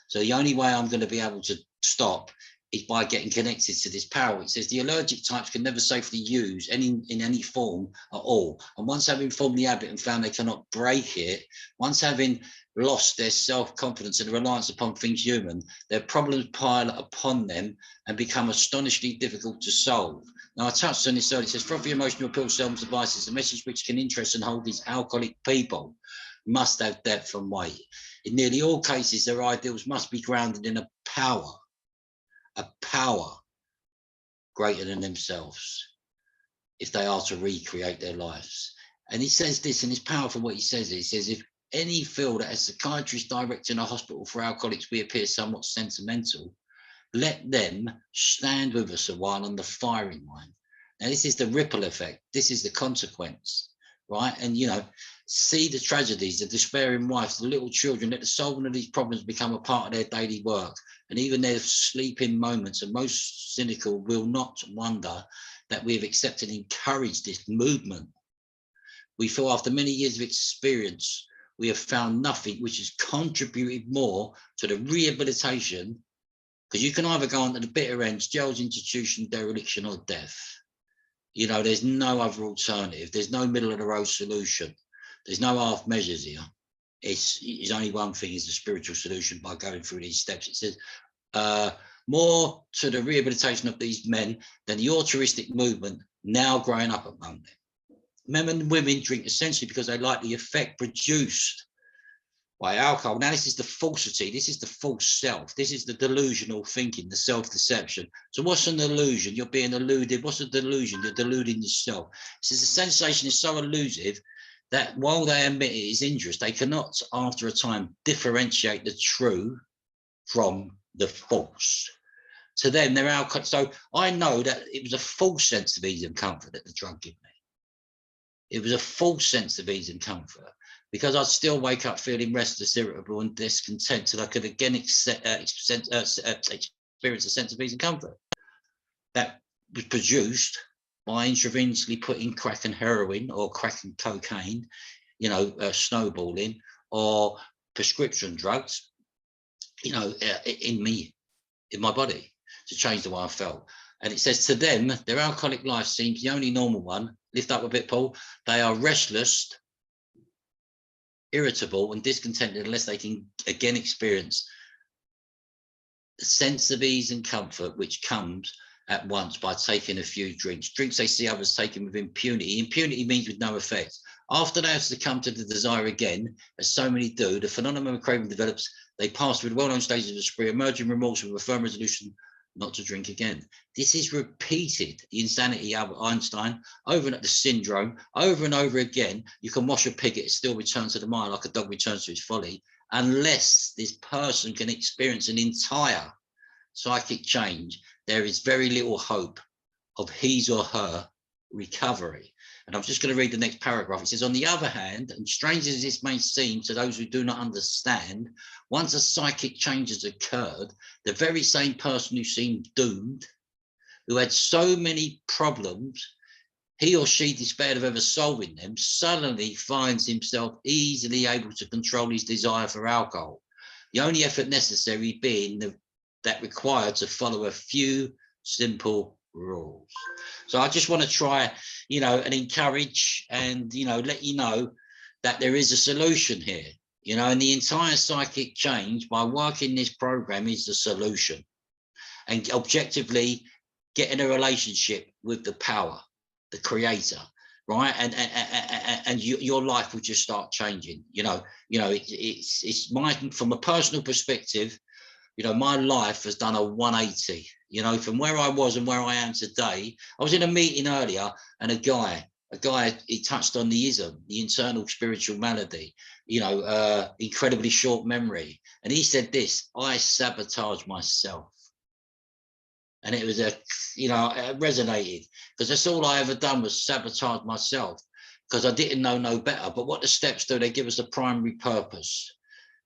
So the only way I'm going to be able to stop is by getting connected to this power. It says the allergic types can never safely use in any form at all. And once having formed the habit and found they cannot break it, once having lost their self-confidence and reliance upon things human, their problems pile upon them and become astonishingly difficult to solve. Now, I touched on this earlier. It says, frothy emotional pill self devices, a message which can interest and hold these alcoholic people must have depth and weight. In nearly all cases, their ideals must be grounded in a power greater than themselves if they are to recreate their lives. And he says this, and it's powerful what he says. He says, if any feel that as psychiatrists directing a hospital for alcoholics we appear somewhat sentimental, let them stand with us a while on the firing line. Now, this is the ripple effect. This is the consequence, right? And, see the tragedies, the despairing wives, the little children, let the solving of these problems become a part of their daily work. And even their sleeping moments, and most cynical will not wonder that we have accepted and encouraged this movement. We feel after many years of experience, we have found nothing which has contributed more to the rehabilitation, because you can either go on to the bitter ends, jails, institution, dereliction, or death. There's no other alternative. There's no middle of the road solution. There's no half measures here. It's only one thing, is the spiritual solution by going through these steps. It says, more to the rehabilitation of these men than the altruistic movement now growing up among them. Men and women drink essentially because they like the effect produced by alcohol. Now, this is the falsity. This is the false self. This is the delusional thinking, the self-deception. So what's an illusion? You're being eluded. What's a delusion? You're deluding yourself. It says the sensation is so elusive that while they admit it is injurious, they cannot, after a time, differentiate the true from the false. To them, they're alcohol. So I know that it was a false sense of ease and comfort that the drug gave me. It was a false sense of ease and comfort, because I'd still wake up feeling restless, irritable, and discontent, so I could again experience a sense of ease and comfort that was produced by intravenously putting crack and heroin, or crack and cocaine, snowballing, or prescription drugs, in my body to change the way I felt. And it says to them, their alcoholic life seems the only normal one. Lift up a bit, Paul. They are restless, irritable, and discontented unless they can again experience the sense of ease and comfort which comes at once by taking a few drinks they see others taking with impunity. Impunity means with no effect. After they have succumbed to the desire again, as so many do, the phenomenon of craving develops. They pass through the well-known stages of the spree, emerging remorse with a firm resolution not to drink again. This is repeated, the insanity of Albert Einstein, over and at the syndrome, over and over again. You can wash a pig, it still returns to the mire like a dog returns to his folly, unless this person can experience an entire psychic change. There is very little hope of his or her recovery. And I'm just going to read the next paragraph. It says, on the other hand, and strange as this may seem to those who do not understand, once a psychic change has occurred, the very same person who seemed doomed, who had so many problems, he or she despaired of ever solving them, suddenly finds himself easily able to control his desire for alcohol. The only effort necessary being that required to follow a few simple rules. So I just want to try, and encourage and, let you know that there is a solution here. you know, and the entire psychic change by working this program is the solution. And objectively get in a relationship with the power, the creator, right? And your life will just start changing. It's mine from a personal perspective. My life has done a 180, from where I was and where I am today. I was in a meeting earlier, and a guy, he touched on the ism, the internal spiritual malady, incredibly short memory. And he said this: I sabotage myself. And it was it resonated, because that's all I ever done was sabotage myself, because I didn't know no better. But what the steps do, they give us a primary purpose.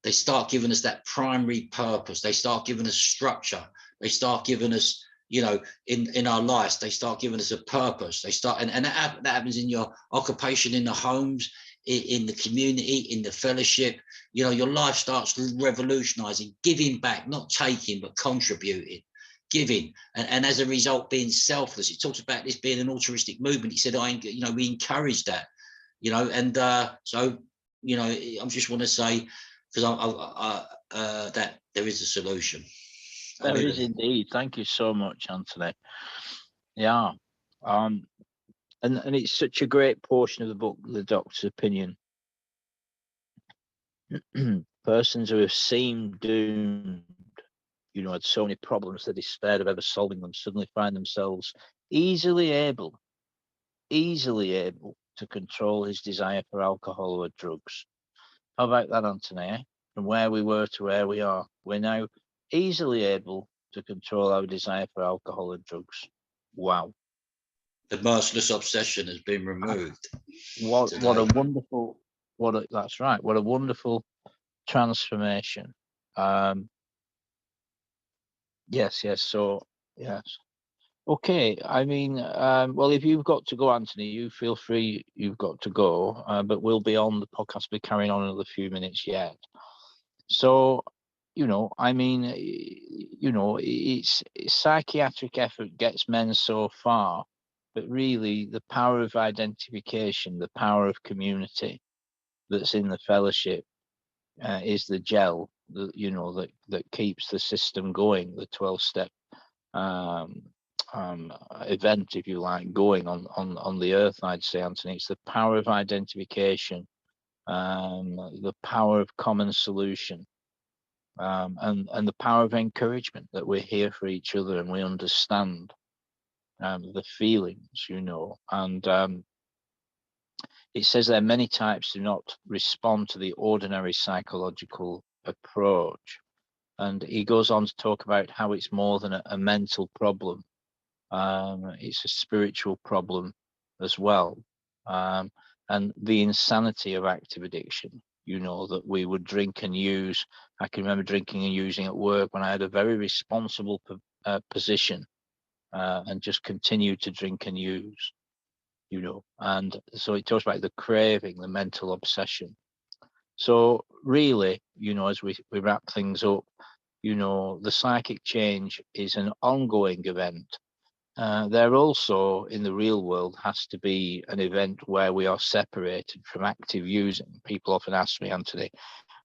They start giving us that primary purpose. They start giving us structure. They start giving us, in our lives, they start giving us a purpose. They start, and that happens in your occupation, in the homes, in the community, in the fellowship. Your life starts revolutionizing, giving back, not taking, but contributing. Giving, and as a result, being selfless. It talks about this being an altruistic movement. He said, we encourage that, and so, I just want to say, because that there is a solution. There is indeed. Thank you so much, Anthony. Yeah, and it's such a great portion of the book, The Doctor's Opinion. Persons who have seemed doomed, had so many problems they despaired of ever solving them, suddenly find themselves easily able to control his desire for alcohol or drugs. How about that, Anthony? From where we were to where we are, we're now easily able to control our desire for alcohol and drugs. Wow. The merciless obsession has been removed. What a wonderful, that's right. What a wonderful transformation. Yes. So, yes. Okay. I mean, well, if you've got to go, Anthony, you feel free. You've got to go, but we'll be on the podcast. We'll be carrying on another few minutes yet. So, I mean, it's psychiatric effort gets men so far, but really the power of identification, the power of community that's in the fellowship is the gel that keeps the system going, the 12-step event, if you like, going on the earth. I'd say, Anthony, it's the power of identification, the power of common solution, and the power of encouragement, that we're here for each other and we understand the feelings, and it says there many types do not respond to the ordinary psychological approach. And he goes on to talk about how it's more than a mental problem. It's a spiritual problem as well. And the insanity of active addiction, that we would drink and use. I can remember drinking and using at work when I had a very responsible position, and just continued to drink and use. And so it talks about the craving, the mental obsession. So really, as we wrap things up, the psychic change is an ongoing event. There also, in the real world, has to be an event where we are separated from active using. People often ask me, Anthony,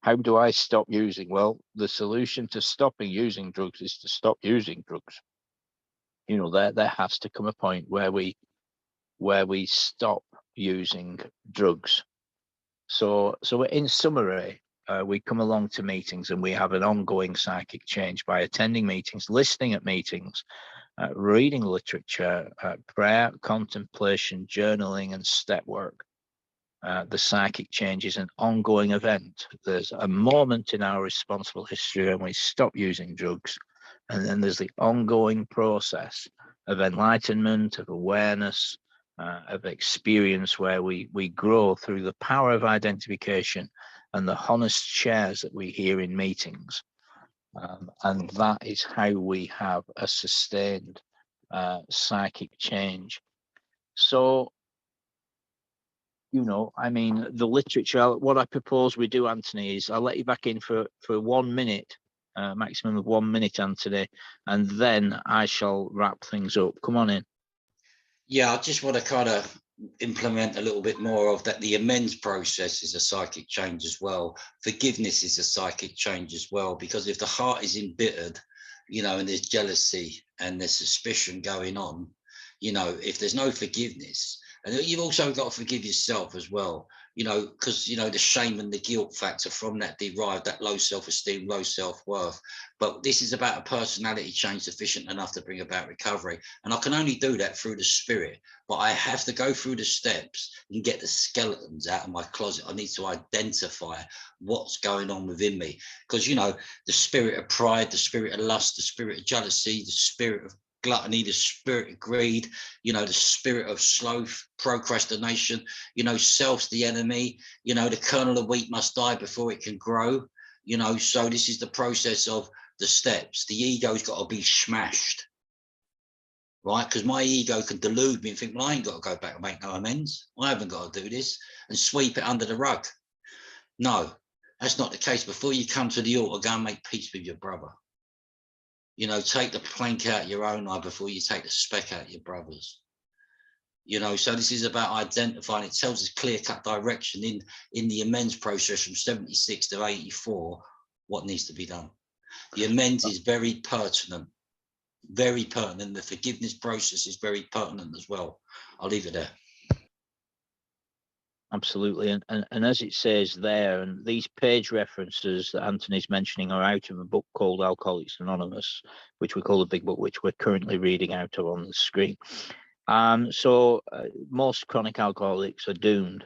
how do I stop using? Well, the solution to stopping using drugs is to stop using drugs. There has to come a point where we stop using drugs. So in summary, we come along to meetings and we have an ongoing psychic change by attending meetings, listening at meetings, reading literature, prayer, contemplation, journaling, and step work. The psychic change is an ongoing event. There's a moment in our responsible history when we stop using drugs, and then there's the ongoing process of enlightenment, of awareness, of experience, where we grow through the power of identification and the honest shares that we hear in meetings. And that is how we have a sustained psychic change. So, I mean, the literature, what I propose we do, Anthony, is I'll let you back in for 1 minute, maximum of 1 minute, Anthony, and then I shall wrap things up. Come on in. Yeah, I just want to kind of implement a little bit more of that. The amends process is a psychic change as well. Forgiveness is a psychic change as well, because if the heart is embittered, you know, and there's jealousy and there's suspicion going on, you know, if there's no forgiveness, and you've also got to forgive yourself as well, you know, because, you know, the shame and the guilt factor from that derive that low self-esteem, low self-worth. But this is about a personality change sufficient enough to bring about recovery. And I can only do that through the spirit, but I have to go through the steps and get the skeletons out of my closet. I need to identify what's going on within me, because, you know, the spirit of pride, the spirit of lust, the spirit of jealousy, the spirit of gluttony, the spirit of greed, you know, the spirit of sloth, procrastination, you know, self's the enemy, you know, the kernel of wheat must die before it can grow, you know. So this is the process of the steps. The ego's got to be smashed, right? Because my ego can delude me and think, well, I ain't got to go back and make no amends. I haven't got to do this, and sweep it under the rug. No, that's not the case. Before you come to the altar, go and make peace with your brother. You know, take the plank out your own eye before you take the speck out your brother's. You know, so this is about identifying. It tells us clear-cut direction in the amends process from 76 to 84, what needs to be done. The amends is very pertinent. Very pertinent. The forgiveness process is very pertinent as well. I'll leave it there. Absolutely. And as it says there, and these page references that Anthony's mentioning are out of a book called Alcoholics Anonymous, which we call the big book, which we're currently reading out of on the screen. So most chronic alcoholics are doomed,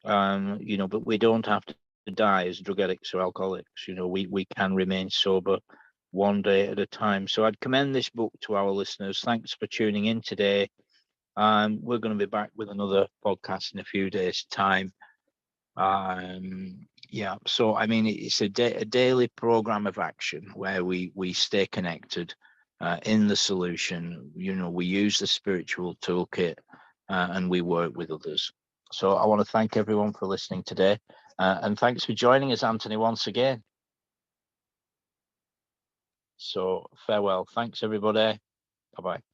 you know, but we don't have to die as drug addicts or alcoholics. You know, we can remain sober one day at a time. So I'd commend this book to our listeners. Thanks for tuning in today. We're going to be back with another podcast in a few days' time. Yeah, so I mean, it's a daily program of action where we stay connected in the solution. You know, we use the spiritual toolkit and we work with others. So I want to thank everyone for listening today, and thanks for joining us, Anthony, once again. So farewell. Thanks, everybody. Bye-bye.